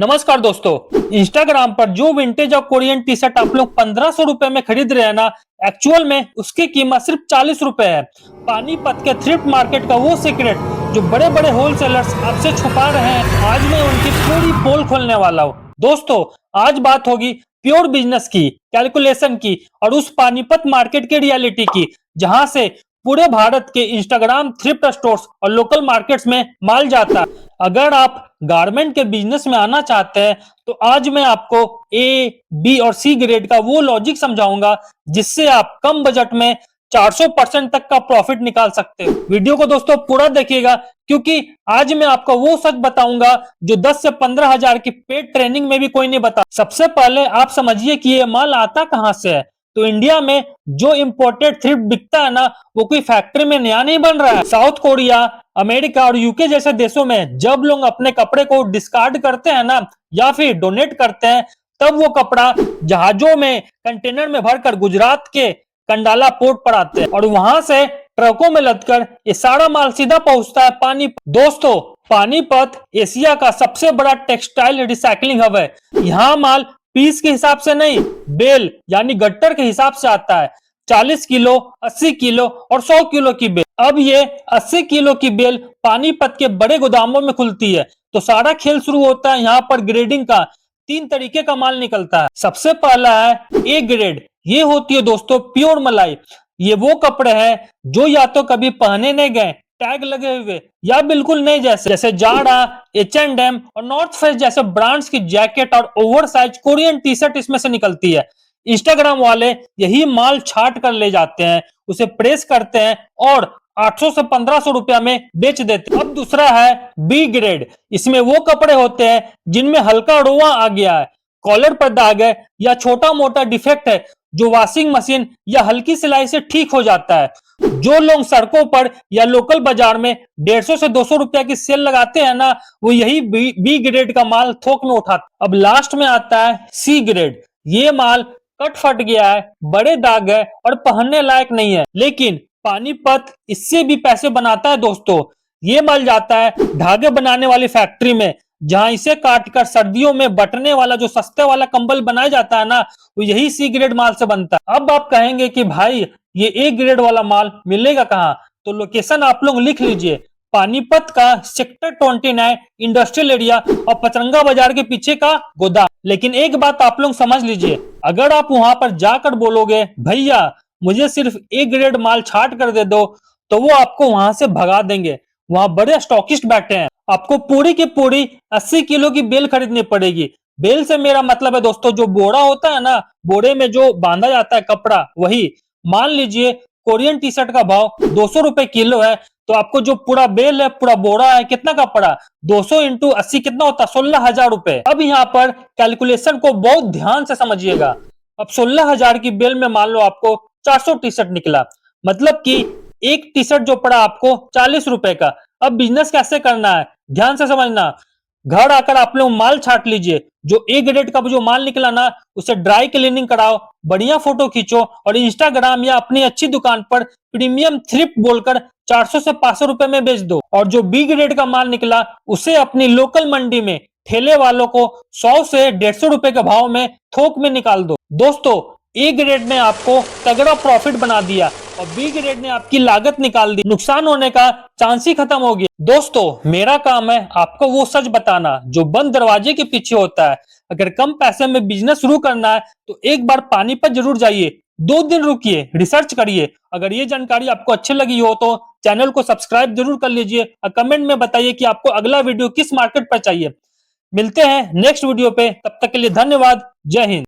नमस्कार दोस्तों, इंस्टाग्राम पर जो विंटेज और कोरियन टी शर्ट आप लोग 1500 रुपए में खरीद रहे हैं ना, एक्चुअल में उसकी कीमत सिर्फ 40 रुपए है। पानीपत के थ्रिफ्ट मार्केट का वो सीक्रेट जो बड़े बड़े होलसेलर्स आपसे छुपा रहे हैं, आज मैं उनकी पूरी पोल खोलने वाला हूँ। दोस्तों, आज बात होगी प्योर बिजनेस की, कैलकुलेशन की और उस पानीपत मार्केट की रियलिटी की, जहां से पूरे भारत के इंस्टाग्राम थ्रिफ्ट स्टोर्स और लोकल मार्केट्स में माल जाता है। अगर आप गारमेंट के बिजनेस में आना चाहते हैं तो आज मैं आपको ए, बी और सी ग्रेड का वो लॉजिक समझाऊंगा जिससे आप कम बजट में 400% तक का प्रॉफिट निकाल सकते हो। वीडियो को दोस्तों पूरा देखिएगा, क्योंकि आज मैं आपको वो सच बताऊंगा जो 10 से 15 हजार की पेड ट्रेनिंग में भी कोई नहीं बता। सबसे पहले आप समझिए कि ये माल आता कहां से है। तो इंडिया में जो इंपोर्टेड थ्रिफ्ट बिकता है ना, वो कोई फैक्ट्री में नया नहीं बन रहा है। साउथ कोरिया, अमेरिका और यूके जैसे देशों में जब लोग अपने कपड़े को डिस्कार्ड करते हैं ना, या फिर डोनेट करते हैं, तब वो कपड़ा जहाजों में कंटेनर में भरकर गुजरात के कंडाला पोर्ट पर आते हैं और वहां से ट्रकों में लदकर ये सारा माल सीधा पहुंचता है पानीपत। दोस्तों, पानीपत एशिया का सबसे बड़ा टेक्सटाइल रिसाइकलिंग हब है। यहाँ माल पीस के हिसाब से नहीं, बेल यानी गट्टर के हिसाब से आता है। 40 किलो, 80 किलो और 100 किलो की बेल। अब ये 80 किलो की बेल पानीपत के बड़े गोदामों में खुलती है। तो सारा खेल शुरू होता है यहाँ पर ग्रेडिंग का। 3 तरीके का माल निकलता है। सबसे पहला है ए ग्रेड। ये होती है दोस्तों प्योर मलाई। ये वो कपड़े हैं जो या तो कभी पहने नहीं गए, टैग लगे हुए, या बिल्कुल नए जैसे जाड़ा, H&M और नॉर्थ फेस जैसे ब्रांड्स की जैकेट और ओवरसाइज कोरियन टी शर्ट इसमें से निकलती है। इंस्टाग्राम वाले यही माल छाट कर ले जाते हैं, उसे प्रेस करते हैं और 800 से 1500 रुपया में बेच देते हैं। अब दूसरा है बी ग्रेड। इसमें वो कपड़े होते हैं जिनमें हल्का रोआ आ गया है, कॉलर पर दाग है या छोटा मोटा डिफेक्ट है, जो वॉशिंग मशीन या हल्की सिलाई से ठीक हो जाता है। जो लोग सड़कों पर या लोकल बाजार में 150 से 200 रुपया की सेल लगाते हैं ना, वो यही बी ग्रेड का माल थोक में उठाते। अब लास्ट में आता है सी ग्रेड। ये माल कट फट गया है, बड़े दाग है और पहनने लायक नहीं है, लेकिन पानीपत इससे भी पैसे बनाता है दोस्तों। ये माल जाता है धागे बनाने वाली फैक्ट्री में, जहां इसे काटकर सर्दियों में बटने वाला जो सस्ते वाला कंबल बनाया जाता है ना, वो यही सी ग्रेड माल से बनता है। अब आप कहेंगे कि भाई ये ए ग्रेड वाला माल मिलेगा कहाँ? तो लोकेशन आप लोग लिख लीजिए, पानीपत का सेक्टर 29 इंडस्ट्रियल एरिया और पचरंगा बाजार के पीछे का गोदाम। लेकिन एक बात आप लोग समझ लीजिए, अगर आप वहां पर जाकर बोलोगे भैया मुझे सिर्फ ए ग्रेड माल छाट कर दे दो, तो वो आपको वहां से भगा देंगे। वहां बड़े स्टॉकिस्ट बैठे हैं। आपको पूरी की पूरी 80 किलो की बेल खरीदनी पड़ेगी। बेल से मेरा मतलब है दोस्तों जो बोरा होता है ना, बोरे में जो बांधा जाता है कपड़ा, वही। मान लीजिए कोरियन टी शर्ट का भाव 200 रुपए किलो है, तो आपको जो पूरा बेल है, पूरा बोरा है, कितना का पड़ा? 200 इंटू 80 कितना होता है? 16,000 रुपए। अब यहाँ पर कैलकुलेशन को बहुत ध्यान से समझिएगा। अब 16,000 की बेल में मान लो आपको 400 टी शर्ट निकला, मतलब कि एक टी शर्ट जो पड़ा आपको 40 रुपए का। अब बिजनेस कैसे करना है, ध्यान से समझना। घर आकर आप लोग माल छाट लीजिए। जो ए ग्रेड का जो माल निकला ना, उसे ड्राई क्लीनिंग कराओ, बढ़िया फोटो खींचो और इंस्टाग्राम या अपनी अच्छी दुकान पर प्रीमियम थ्रिफ्ट बोलकर 400 से 500 रुपए में बेच दो। और जो बी ग्रेड का माल निकला, उसे अपनी लोकल मंडी में ठेले वालों को 100 से 150 रुपए के भाव में थोक में निकाल दो। दोस्तों, ए ग्रेड ने आपको तगड़ा प्रॉफिट बना दिया और बी ग्रेड ने आपकी लागत निकाल दी। नुकसान होने का चांस ही खत्म हो गया। दोस्तों, मेरा काम है आपको वो सच बताना जो बंद दरवाजे के पीछे होता है। अगर कम पैसे में बिजनेस शुरू करना है तो एक बार पानीपत जरूर जाइए, 2 दिन रुकिए, रिसर्च करिए। अगर ये जानकारी आपको अच्छी लगी हो तो चैनल को सब्सक्राइब जरूर कर लीजिए और कमेंट में बताइए कि आपको अगला वीडियो किस मार्केट पर चाहिए। मिलते हैं नेक्स्ट वीडियो पे, तब तक के लिए धन्यवाद। जय हिंद।